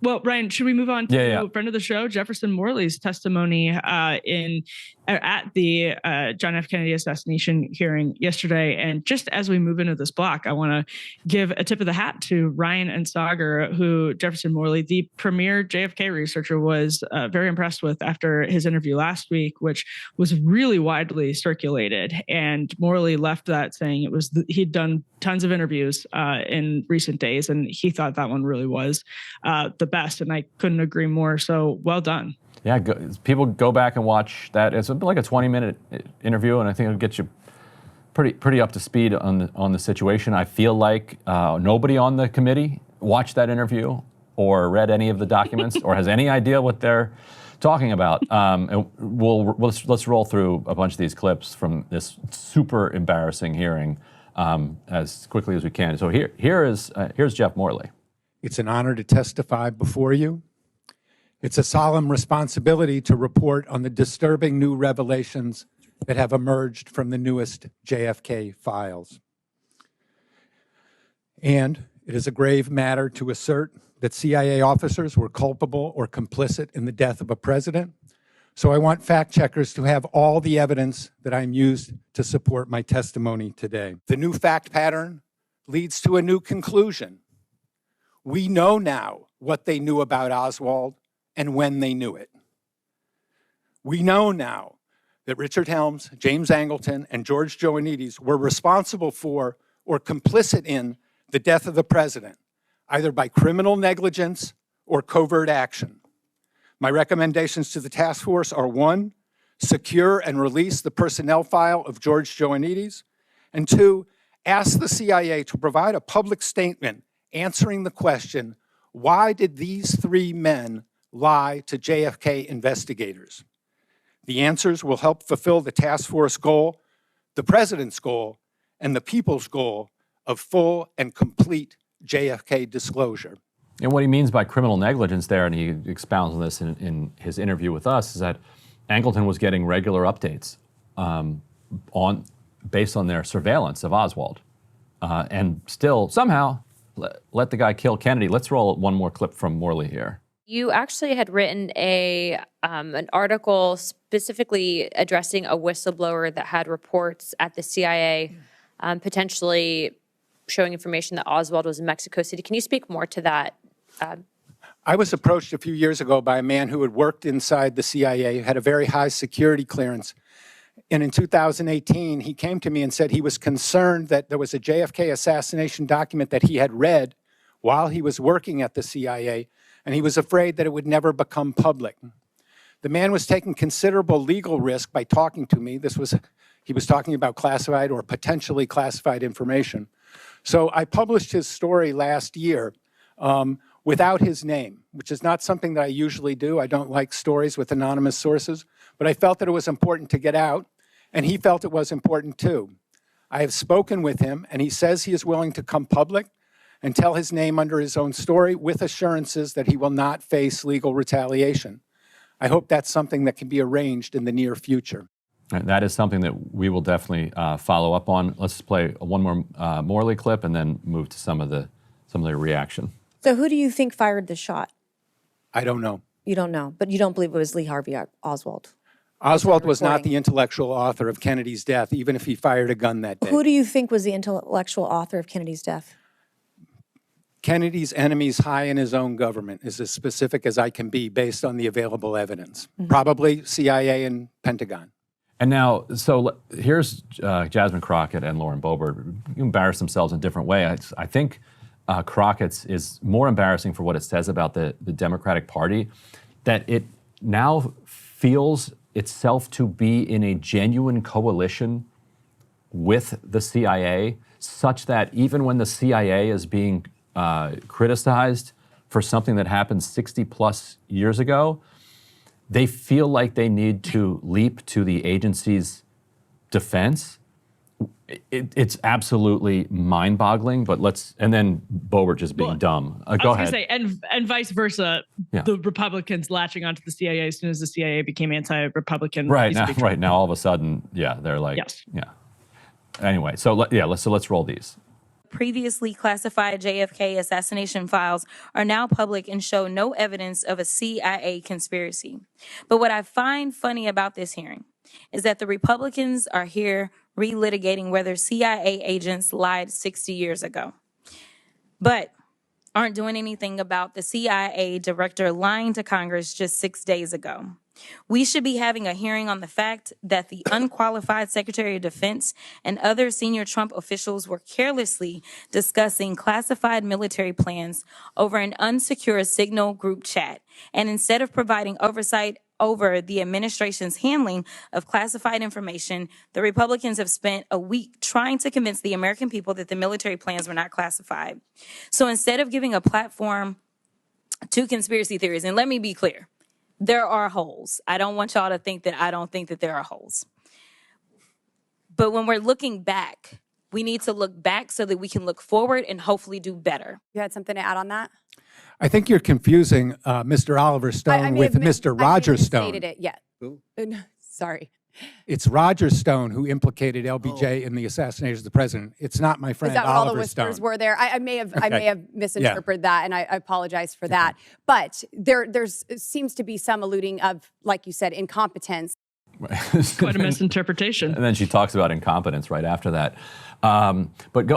Well, Ryan, should we move on to Yeah. friend of the show, Jefferson Morley's testimony at the John F. Kennedy assassination hearing yesterday? And just as we move into this block, I want to give a tip of the hat to Ryan and Sagar, who Jefferson Morley, the premier JFK researcher, was very impressed with after his interview last week, which was really widely circulated. And Morley left that saying he'd done tons of interviews in recent days, and he thought that one really was the best, and I couldn't agree more. So well done. Yeah, people go back and watch that. It's like a 20-minute interview, and I think it'll get you pretty up to speed on the situation. I feel like nobody on the committee watched that interview or read any of the documents or has any idea what they're talking about. And let's roll through a bunch of these clips from this super embarrassing hearing as quickly as we can. So here's Jeff Morley. It's an honor to testify before you. It's a solemn responsibility to report on the disturbing new revelations that have emerged from the newest JFK files. And it is a grave matter to assert that CIA officers were culpable or complicit in the death of a president. So I want fact checkers to have all the evidence that I'm used to support my testimony today. The new fact pattern leads to a new conclusion. We know now what they knew about Oswald and when they knew it. We know now that Richard Helms, James Angleton, and George Joannides were responsible for or complicit in the death of the president, either by criminal negligence or covert action. My recommendations to the task force are: 1, secure and release the personnel file of George Joannides, and 2, ask the CIA to provide a public statement answering the question, why did these 3 men lie to JFK investigators? The answers will help fulfill the task force goal, the president's goal, and the people's goal of full and complete JFK disclosure. And what he means by criminal negligence there, and he expounds on this in his interview with us, is that Angleton was getting regular updates based on their surveillance of Oswald, and still somehow let the guy kill Kennedy. Let's roll one more clip from Morley here. You actually had written an article specifically addressing a whistleblower that had reports at the CIA, potentially showing information that Oswald was in Mexico City. Can you speak more to that? I was approached a few years ago by a man who had worked inside the CIA, had a very high security clearance. And in 2018, he came to me and said he was concerned that there was a JFK assassination document that he had read while he was working at the CIA, and he was afraid that it would never become public. The man was taking considerable legal risk by talking to me. He was talking about classified or potentially classified information. So I published his story last year without his name, which is not something that I usually do. I don't like stories with anonymous sources, but I felt that it was important to get out, and he felt it was important too. I have spoken with him, and he says he is willing to come public and tell his name under his own story with assurances that he will not face legal retaliation. I hope that's something that can be arranged in the near future. That is something that we will definitely follow up on. Let's play one more Morley clip and then move to some of the reaction. So who do you think fired the shot? I don't know. You don't know, but you don't believe it was Lee Harvey Oswald? Oswald was not the intellectual author of Kennedy's death, even if he fired a gun that day. Who do you think was the intellectual author of Kennedy's death? Kennedy's enemies high in his own government is as specific as I can be based on the available evidence. Mm-hmm. Probably CIA and Pentagon. And now, so here's Jasmine Crockett and Lauren Boebert embarrass themselves in a different way. I think Crockett's is more embarrassing for what it says about the Democratic Party, that it now feels itself to be in a genuine coalition with the CIA, such that even when the CIA is being criticized for something that happened 60 plus years ago, they feel like they need to leap to the agency's defense. It's absolutely mind-boggling, but and then Boebert just being dumb. Go ahead. I was going to say, and vice versa, yeah. The Republicans latching onto the CIA as soon as the CIA became anti-Republican. Right now, all of a sudden, yeah, they're like, yes. Yeah. Anyway, so let's roll these. Previously classified JFK assassination files are now public and show no evidence of a CIA conspiracy. But what I find funny about this hearing is that the Republicans are here relitigating whether CIA agents lied 60 years ago, but aren't doing anything about the CIA director lying to Congress just 6 days ago. We should be having a hearing on the fact that the unqualified Secretary of Defense and other senior Trump officials were carelessly discussing classified military plans over an unsecure Signal group chat. And instead of providing oversight over the administration's handling of classified information, the Republicans have spent a week trying to convince the American people that the military plans were not classified. So instead of giving a platform to conspiracy theories, and let me be clear, there are holes. I don't want y'all to think that I don't think that there are holes. But when we're looking back, we need to look back so that we can look forward and hopefully do better. You had something to add on that? I think you're confusing Mr. Oliver Stone with Mr. Roger Stone. I haven't stated it yet. Who? Sorry. It's Roger Stone who implicated LBJ in the assassination of the president. It's not my friend Is that what all the Oliver whispers Stone. were there? I may have misinterpreted that, and I apologize for that. But there's seems to be some alluding of, like you said, incompetence. Quite a misinterpretation. And then she talks about incompetence right after that.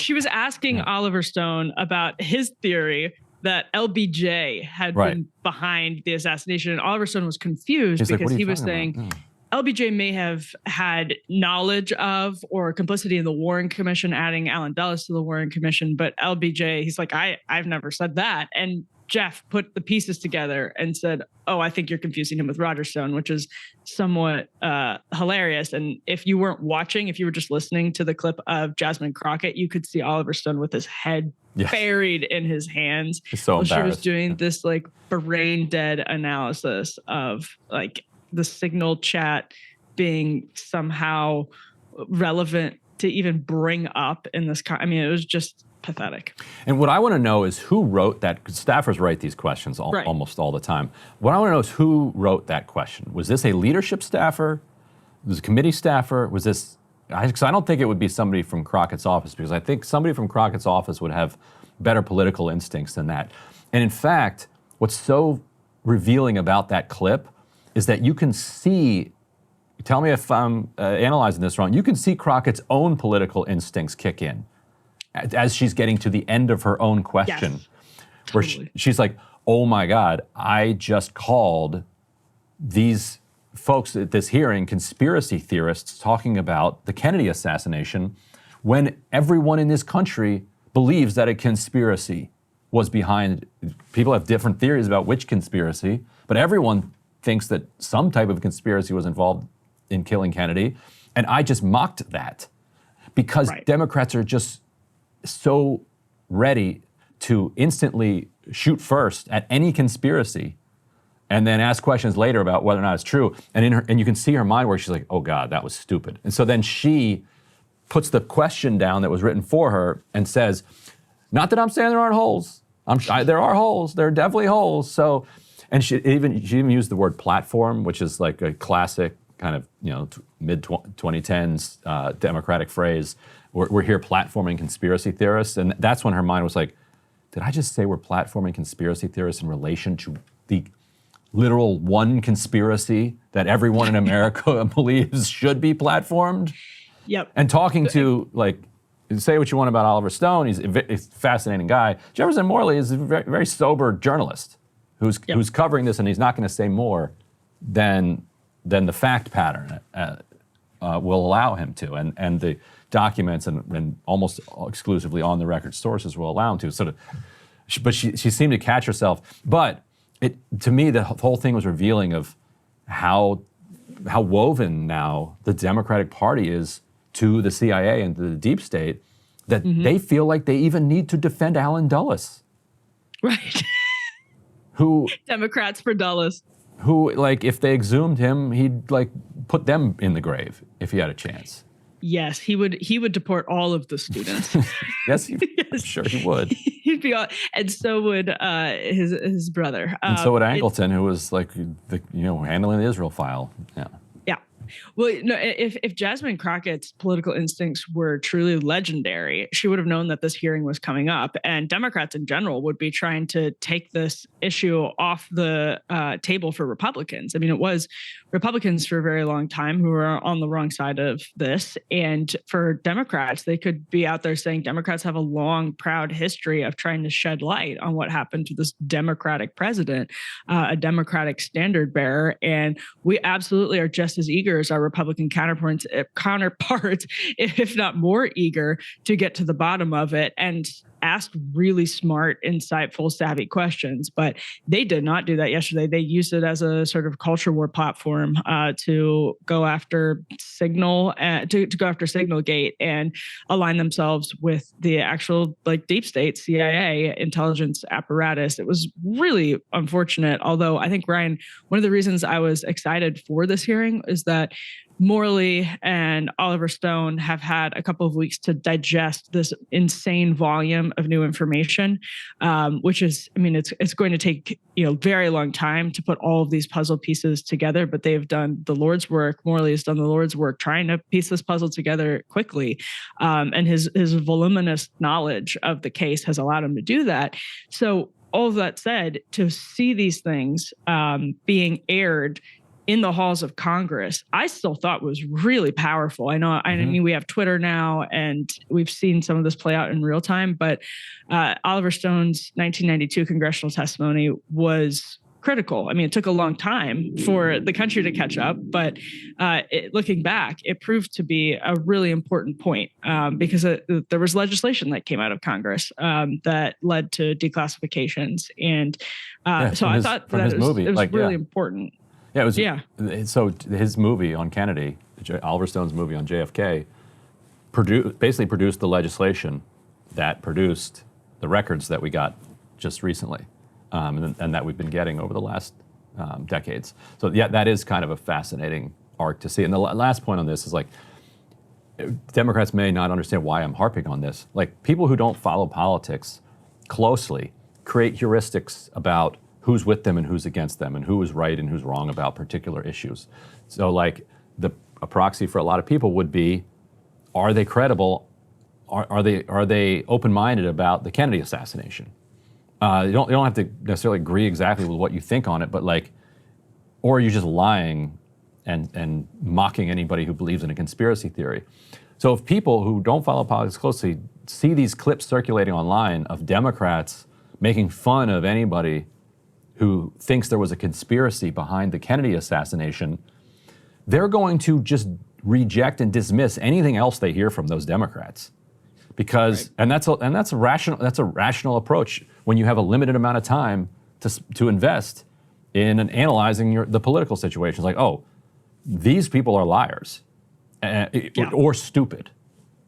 She was asking Oliver Stone about his theory that LBJ had been behind the assassination, and Oliver Stone was confused because he was saying LBJ may have had knowledge of or complicity in the Warren Commission, adding Alan Dulles to the Warren Commission, but LBJ, he's like, I've never said that. And Jeff put the pieces together and said, oh, I think you're confusing him with Roger Stone, which is somewhat hilarious. And if you weren't watching, if you were just listening to the clip of Jasmine Crockett, you could see Oliver Stone with his head buried in his hands. So she was doing this like brain dead analysis of like the Signal chat being somehow relevant to even bring up in this. I mean, it was just pathetic. And what I want to know is who wrote that. Staffers write these questions almost all the time. What I want to know is who wrote that question. Was this a leadership staffer? Was it a committee staffer? Was this? Because I don't think it would be somebody from Crockett's office, because I think somebody from Crockett's office would have better political instincts than that. And in fact, what's so revealing about that clip is that you can see, tell me if I'm analyzing this wrong, you can see Crockett's own political instincts kick in as she's getting to the end of her own question, where she's like, oh my God, I just called these folks at this hearing conspiracy theorists talking about the Kennedy assassination when everyone in this country believes that a conspiracy was behind. People have different theories about which conspiracy, but everyone thinks that some type of conspiracy was involved in killing Kennedy. And I just mocked that because Democrats are just so ready to instantly shoot first at any conspiracy and then ask questions later about whether or not it's true. And you can see her mind where she's like, oh God, that was stupid. And so then she puts the question down that was written for her and says, not that I'm saying there aren't holes. There are holes. There are definitely holes. So, and she even used the word platform, which is like a classic kind of, mid 2010s Democratic phrase. We're here platforming conspiracy theorists. And that's when her mind was like, did I just say we're platforming conspiracy theorists in relation to the literal one conspiracy that everyone in America believes should be platformed? Yep. And talking to, like, say what you want about Oliver Stone, he's a fascinating guy. Jefferson Morley is a very, very sober journalist who's covering this, and he's not going to say more than the fact pattern will allow him to, and the documents and almost exclusively on the record sources will allow him to. But she seemed to catch herself. But to me, the whole thing was revealing of how woven now the Democratic Party is to the CIA and to the deep state, that they feel like they even need to defend Alan Dulles. Right. Who Democrats for Dulles. Who, like, if they exhumed him, he'd like put them in the grave if he had a chance. Yes, he would deport all of the students. Yes, sure he would. He'd be and so would his brother. And so would Angleton, who was like handling the Israel file. Yeah. Well, no, if Jasmine Crockett's political instincts were truly legendary, she would have known that this hearing was coming up, and Democrats in general would be trying to take this issue off the table for Republicans. I mean, it was Republicans for a very long time who were on the wrong side of this, and for Democrats, they could be out there saying Democrats have a long, proud history of trying to shed light on what happened to this Democratic president, a Democratic standard bearer, and we absolutely are just as eager as our Republican counterparts, if not more eager, to get to the bottom of it and ask really smart, insightful, savvy questions. But they did not do that yesterday. They used it as a sort of culture war platform to go after Signalgate and align themselves with the actual deep state CIA intelligence apparatus. It was really unfortunate. Although I think, Ryan, one of the reasons I was excited for this hearing is that Morley and Oliver Stone have had a couple of weeks to digest this insane volume of new information, which is, I mean, it's going to take very long time to put all of these puzzle pieces together. But they've done the Lord's work. Morley has done the Lord's work trying to piece this puzzle together quickly, and his voluminous knowledge of the case has allowed him to do that. So all of that said, to see these things being aired in the halls of Congress, I still thought was really powerful. I mean, we have Twitter now, and we've seen some of this play out in real time, but Oliver Stone's 1992 congressional testimony was critical. I mean, it took a long time for the country to catch up, but looking back, it proved to be a really important point because there was legislation that came out of Congress that led to declassifications. And so I thought that it was really important. Yeah, it was. Yeah. So his movie on Kennedy, Oliver Stone's movie on JFK, basically produced the legislation that produced the records that we got just recently, and that we've been getting over the last decades. So yeah, that is kind of a fascinating arc to see. And the last point on this is Democrats may not understand why I'm harping on this. People who don't follow politics closely create heuristics about who's with them and who's against them, and who is right and who's wrong about particular issues. So a proxy for a lot of people would be, are they credible? Are they open-minded about the Kennedy assassination? You don't have to necessarily agree exactly with what you think on it, but or are you just lying and mocking anybody who believes in a conspiracy theory? So if people who don't follow politics closely see these clips circulating online of Democrats making fun of anybody who thinks there was a conspiracy behind the Kennedy assassination, they're going to just reject and dismiss anything else they hear from those Democrats, because and that's a rational approach when you have a limited amount of time to invest in analyzing the political situation. It's these people are liars or stupid,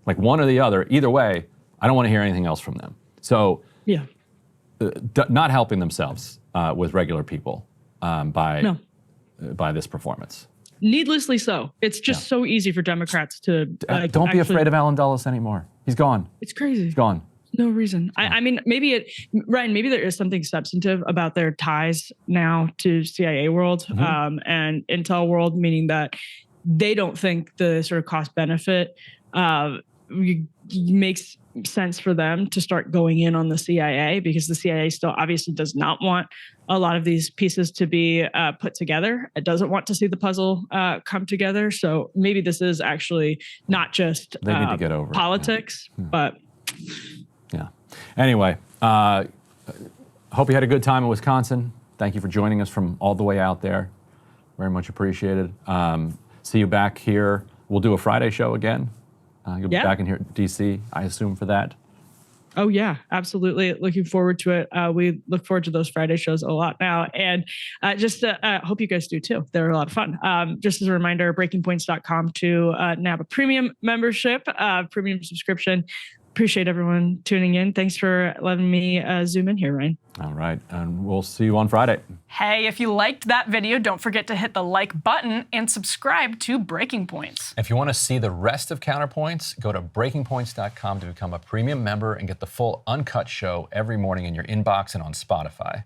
one or the other. Either way, I don't want to hear anything else from them. So not helping themselves with regular people by this performance. Needlessly so. It's just so easy for Democrats to don't be afraid of Alan Dulles anymore. He's gone. It's crazy. He's gone. No reason. I mean, Ryan, maybe there is something substantive about their ties now to CIA world and Intel world, meaning that they don't think the sort of cost benefit makes sense for them to start going in on the CIA, because the CIA still obviously does not want a lot of these pieces to be put together. It doesn't want to see the puzzle come together. So maybe this is actually not just they need to get over politics, but yeah. Anyway, hope you had a good time in Wisconsin. Thank you for joining us from all the way out there. Very much appreciated. See you back here. We'll do a Friday show again. You'll be back in here at DC, I assume, for that. Oh, yeah, absolutely. Looking forward to it. We look forward to those Friday shows a lot now. And just hope you guys do, too. They're a lot of fun. Just as a reminder, breakingpoints.com to nab a premium membership, premium subscription. Appreciate everyone tuning in. Thanks for letting me zoom in here, Ryan. All right. And we'll see you on Friday. Hey, if you liked that video, don't forget to hit the like button and subscribe to Breaking Points. If you want to see the rest of Counterpoints, go to breakingpoints.com to become a premium member and get the full uncut show every morning in your inbox and on Spotify.